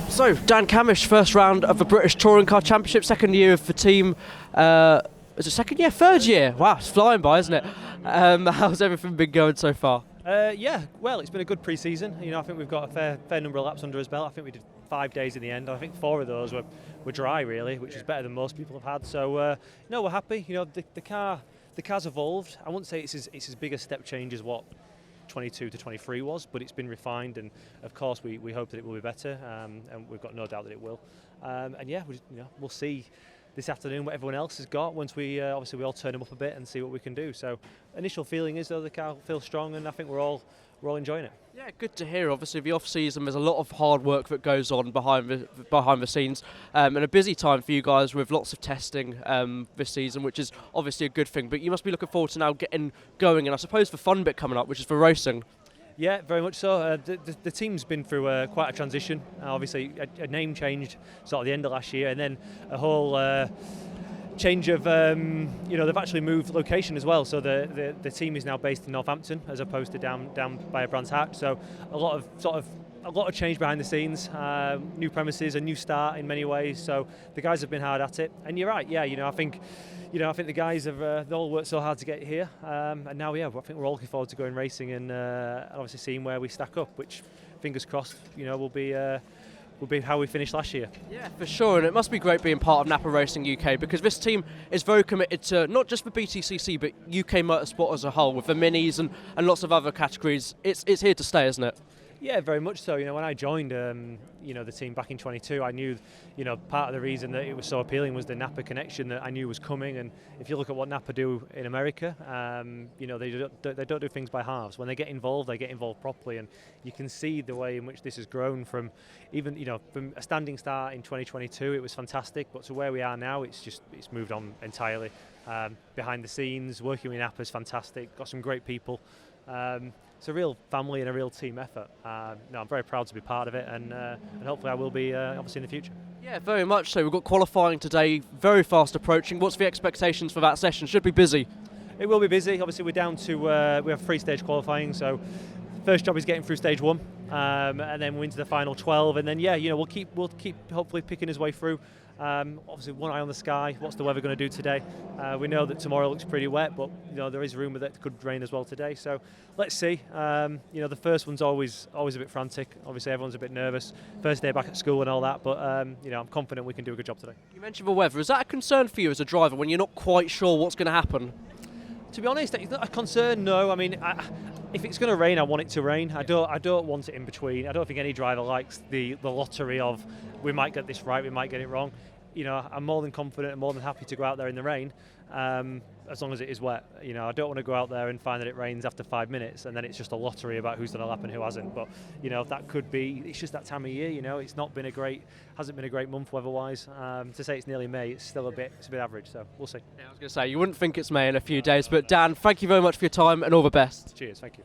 So, Dan Cammish, first round of the British Touring Car Championship, second year of the team. Is it second year? Third year? Wow, it's flying by, isn't it? How's everything been going so far? Yeah, well, it's been a good pre-season. I think we've got a fair number of laps under his belt. I think we did 5 days in the end. I think 4 of those were dry, really, which is better than most people have had. So, no, we're happy. The car's evolved. I wouldn't say it's as big a step change as what 22 to 23 was, but it's been refined, and of course we hope that it will be better, and we've got no doubt that it will. And yeah, we'll see this afternoon what everyone else has got once we obviously we all turn them up a bit and see what we can do. So initial feeling is though the car feels strong, and I think we're all enjoying it. Yeah, good to hear. Obviously, the off-season, there's a lot of hard work that goes on behind the scenes, and a busy time for you guys with lots of testing this season, which is obviously a good thing. But you must be looking forward to now getting going, and I suppose the fun bit coming up, which is the racing. Yeah, very much so. The team's been through quite a transition. Obviously, a name changed sort of the end of last year, and then a whole change of they've actually moved location as well. So the team is now based in Northampton as opposed to down by Brands Hatch. So a lot of change behind the scenes, new premises, a new start in many ways. So the guys have been hard at it, and you're right. Yeah, I think the guys have they all worked so hard to get here, and now I think we're all looking forward to going racing and obviously seeing where we stack up, which fingers crossed will be how we finished last year. Yeah, for sure, and it must be great being part of Napa Racing UK, because this team is very committed to not just the BTCC but UK motorsport as a whole, with the minis and lots of other categories. It's here to stay, isn't it? Yeah, very much so. When I joined, the team back in 22, I knew, part of the reason that it was so appealing was the Napa connection that I knew was coming. And if you look at what Napa do in America, they don't do things by halves. When they get involved properly, and you can see the way in which this has grown from even, from a standing start in 2022, it was fantastic, but to where we are now, it's moved on entirely. Behind the scenes, working with Napa is fantastic. Got some great people. It's a real family and a real team effort. I'm very proud to be part of it, and hopefully I will be obviously in the future. Yeah, very much so. We've got qualifying today, very fast approaching. What's the expectations for that session? Should be busy. It will be busy. Obviously, we're down to we have 3-stage qualifying, so first job is getting through stage 1, and then we're into the final 12, and then we'll keep hopefully picking his way through. Obviously, one eye on the sky. What's the weather going to do today? We know that tomorrow looks pretty wet, but there is rumour that it could rain as well today. So let's see. The first one's always a bit frantic. Obviously, everyone's a bit nervous. First day back at school and all that, but I'm confident we can do a good job today. You mentioned the weather. Is that a concern for you as a driver when you're not quite sure what's going to happen? To be honest, it's not a concern. No, I mean, if it's going to rain, I want it to rain. I don't want it in between. I don't think any driver likes the lottery of we might get this right, we might get it wrong. I'm more than confident and more than happy to go out there in the rain, as long as it is wet. I don't want to go out there and find that it rains after 5 minutes and then it's just a lottery about who's done a lap and who hasn't. But that could be. It's just that time of year. It's not been hasn't been a great month weather-wise. To say it's nearly May, it's still a bit average. So we'll see. Yeah, I was going to say you wouldn't think it's May in a few days, but Dan, thank you very much for your time and all the best. Cheers. Thank you.